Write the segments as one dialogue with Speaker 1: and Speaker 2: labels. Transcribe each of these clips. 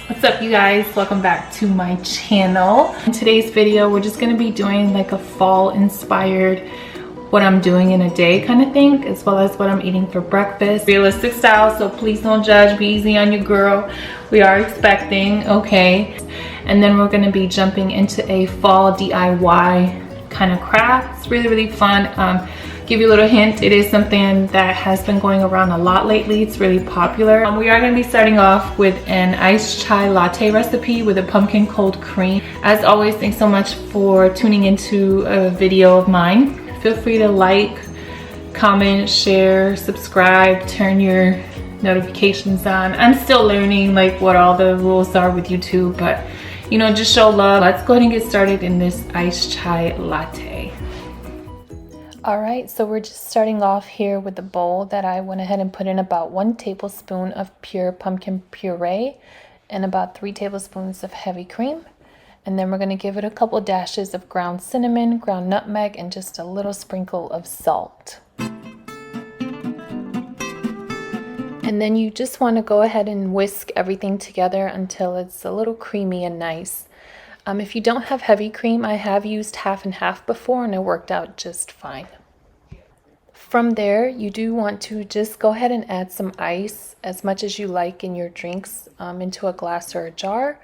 Speaker 1: What's up, you guys? Welcome back to my channel. In today's video, we're just gonna be doing like a fall inspired what I'm doing in a day kind of thing, as well as what I'm eating for breakfast. Realistic style, so please don't judge, be easy on your girl. We are expecting, okay? And then we're gonna be jumping into a fall DIY kind of craft. It's really fun. Give you a little hint, it is something that has been going around a lot lately. It's really popular. We are going to be starting off with an iced chai latte recipe with a pumpkin cold cream. As always, thanks so much for tuning into a video of mine. Feel free to like, comment, share, subscribe, turn your notifications on. I'm still learning like what all the rules are with YouTube, but you know, just show love. Let's go ahead and get started in this iced chai latte. All right, so we're just starting off here with the bowl that I went ahead and put in about 1 tablespoon of pure pumpkin puree and about 3 tablespoons of heavy cream. And then we're gonna give it a couple dashes of ground cinnamon, ground nutmeg, and just a little sprinkle of salt. And then you just wanna go ahead and whisk everything together until it's a little creamy and nice. If you don't have heavy cream, I have used half and half before and it worked out just fine. From there, you do want to just go ahead and add some ice, as much as you like in your drinks, into a glass or a jar.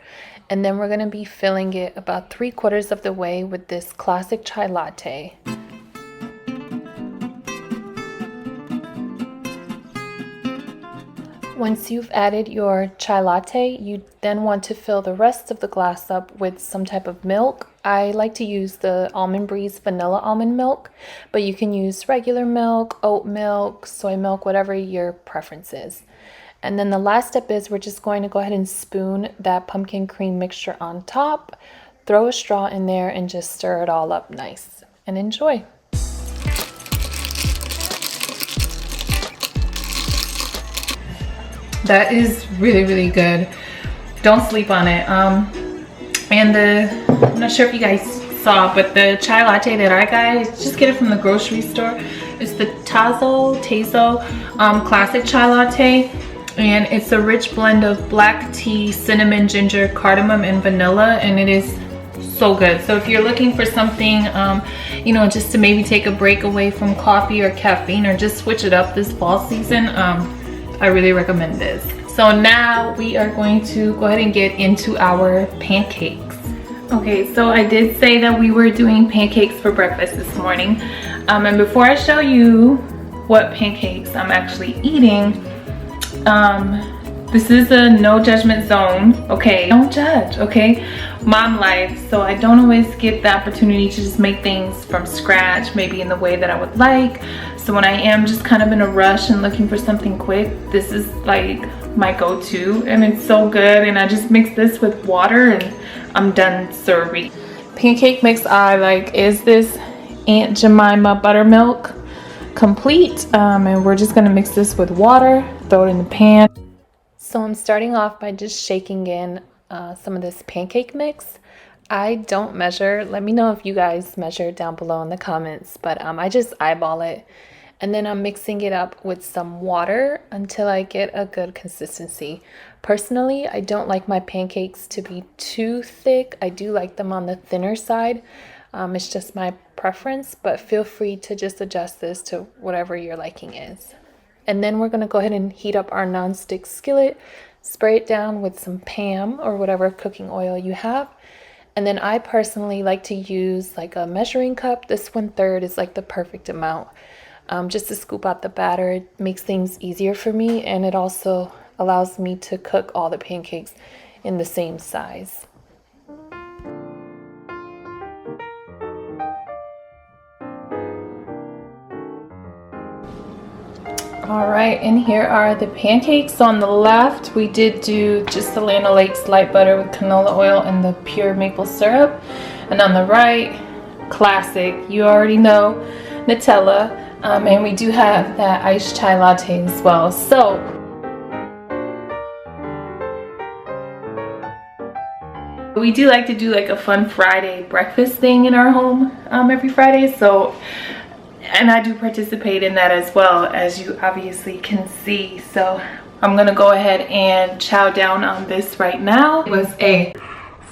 Speaker 1: And then we're going to be filling it about 3/4 of the way with this classic chai latte. Once you've added your chai latte, you then want to fill the rest of the glass up with some type of milk. I like to use the Almond Breeze vanilla almond milk, but you can use regular milk, oat milk, soy milk, whatever your preference is. And then the last step is we're just going to go ahead and spoon that pumpkin cream mixture on top, throw a straw in there, and just stir it all up nice. And enjoy. That is really good. Don't sleep on it. And I'm not sure if you guys saw, but the chai latte that I got, just get it from the grocery store. It's the Tazo classic chai latte, and it's a rich blend of black tea, cinnamon, ginger, cardamom, and vanilla, and it is so good. So if you're looking for something, you know, just to maybe take a break away from coffee or caffeine, or just switch it up this fall season, I really recommend this. So now we are going to go ahead and get into our pancakes. Okay, so I did say that we were doing pancakes for breakfast this morning. And before I show you what pancakes I'm actually eating, this is a no judgment zone, okay? Don't judge, okay? Mom life, so I don't always get the opportunity to just make things from scratch, maybe in the way that I would like. So when I am just kind of in a rush and looking for something quick, this is like my go-to, and it's so good. And I just mix this with water and I'm done serving. Pancake mix I like is this Aunt Jemima buttermilk complete, and we're just gonna mix this with water, throw it in the pan. So I'm starting off by just shaking in some of this pancake mix. I don't measure. Let me know if you guys measure down below in the comments, but I just eyeball it. And then I'm mixing it up with some water until I get a good consistency. Personally, I don't like my pancakes to be too thick. I do like them on the thinner side. It's just my preference, but feel free to just adjust this to whatever your liking is. And then we're gonna go ahead and heat up our nonstick skillet, spray it down with some Pam or whatever cooking oil you have. And then I personally like to use like a measuring cup. This 1/3 is like the perfect amount. Just to scoop out the batter. It makes things easier for me, and it also allows me to cook all the pancakes in the same size. All right, and here are the pancakes. So on the left, we did do just the Land O'Lakes light butter with canola oil and the pure maple syrup. And on the right, classic, you already know, Nutella. And we do have that iced chai latte as well. So we do like to do like a fun Friday breakfast thing in our home every Friday. So and I do participate in that as well, as you obviously can see. So I'm gonna go ahead and chow down on this right now. It was a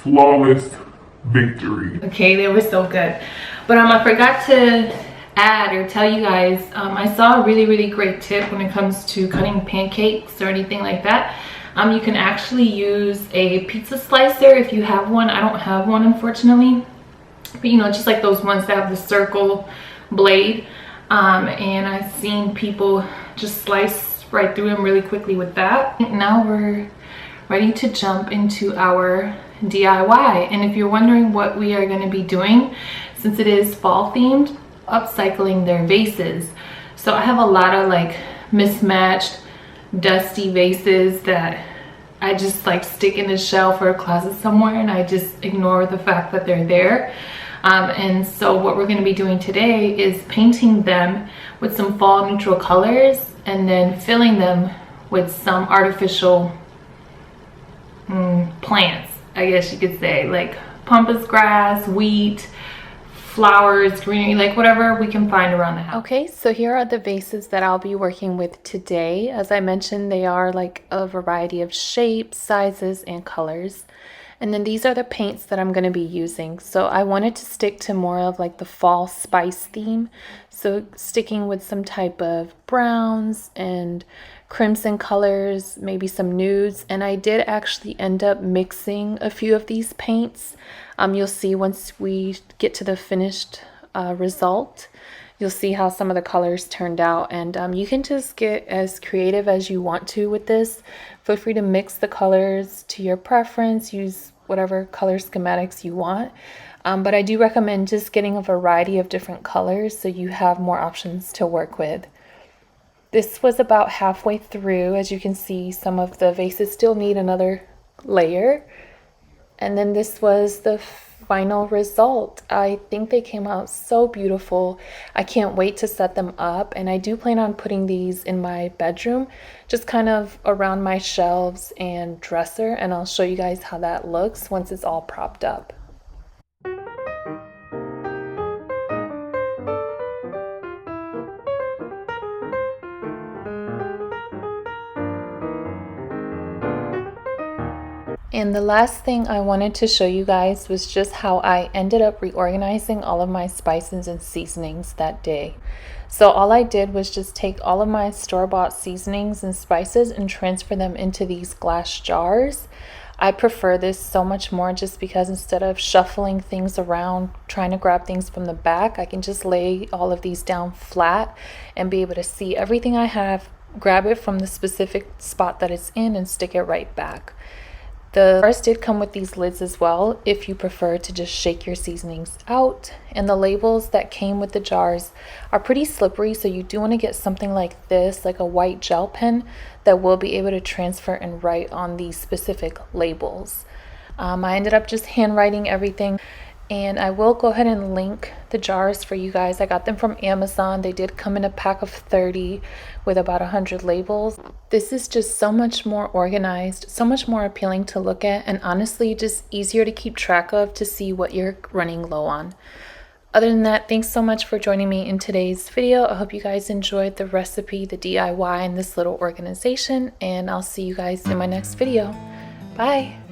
Speaker 2: flawless victory.
Speaker 1: Okay, they were so good. But I forgot to add or tell you guys, I saw a really great tip when it comes to cutting pancakes or anything like that. You can actually use a pizza slicer if you have one. I don't have one, unfortunately, but you know, just like those ones that have the circle blade. And I've seen people just slice right through them really quickly with that. Now we're ready to jump into our DIY. And if you're wondering what we are going to be doing, since it is fall themed, upcycling their vases. So I have a lot of like mismatched dusty vases that I just like stick in a shelf or a closet somewhere, and I just ignore the fact that they're there. And so what we're going to be doing today is painting them with some fall neutral colors and then filling them with some artificial plants, I guess you could say, like pampas grass, wheat, flowers, greenery, like whatever we can find around the house. Okay, so here are the vases that I'll be working with today. As I mentioned, they are like a variety of shapes, sizes, and colors. And then these are the paints that I'm going to be using. So I wanted to stick to more of like the fall spice theme. So sticking with some type of browns and crimson colors, maybe some nudes. And I did actually end up mixing a few of these paints. You'll see once we get to the finished result, you'll see how some of the colors turned out. And you can just get as creative as you want to with this. Feel free to mix the colors to your preference, use whatever color schematics you want. But I do recommend just getting a variety of different colors so you have more options to work with. This was about halfway through. As you can see, some of the vases still need another layer. And then this was the final result. I think they came out so beautiful. I can't wait to set them up, and I do plan on putting these in my bedroom, just kind of around my shelves and dresser, and I'll show you guys how that looks once it's all propped up. And the last thing I wanted to show you guys was just how I ended up reorganizing all of my spices and seasonings that day. So all I did was just take all of my store-bought seasonings and spices and transfer them into these glass jars. I prefer this so much more just because instead of shuffling things around, trying to grab things from the back, I can just lay all of these down flat and be able to see everything I have, grab it from the specific spot that it's in, and stick it right back. The jars did come with these lids as well if you prefer to just shake your seasonings out. And the labels that came with the jars are pretty slippery, so you do want to get something like this, like a white gel pen, that will be able to transfer and write on these specific labels. I ended up just handwriting everything. And I will go ahead and link the jars for you guys. I got them from Amazon. They did come in a pack of 30 with about 100 labels. This is just so much more organized, so much more appealing to look at, and honestly just easier to keep track of to see what you're running low on. Other than that, thanks so much for joining me in today's video. I hope you guys enjoyed the recipe, the DIY, and this little organization, and I'll see you guys in my next video. Bye!